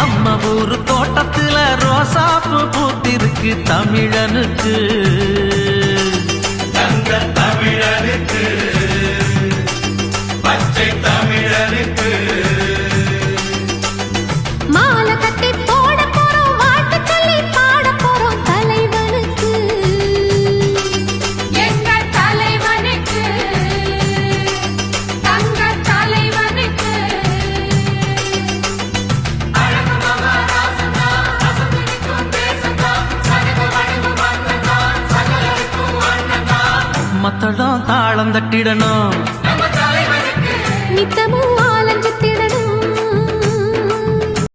நம்ம ஊரு தோட்டத்துல ரோசாப்பு பூத்திருக்கு தமிழனுக்கு தங்க தமிழனுக்கு பச்சை தமிழனுக்கு மாலை கட்டி போட போறோம் வாழ்த்து சொல்லி பாட போறோம் தலைவனுக்கு எங்கள் தலைவனுக்கு தங்க தலைவனுக்கு மத்தளம் தாளம் தட்டிடணும்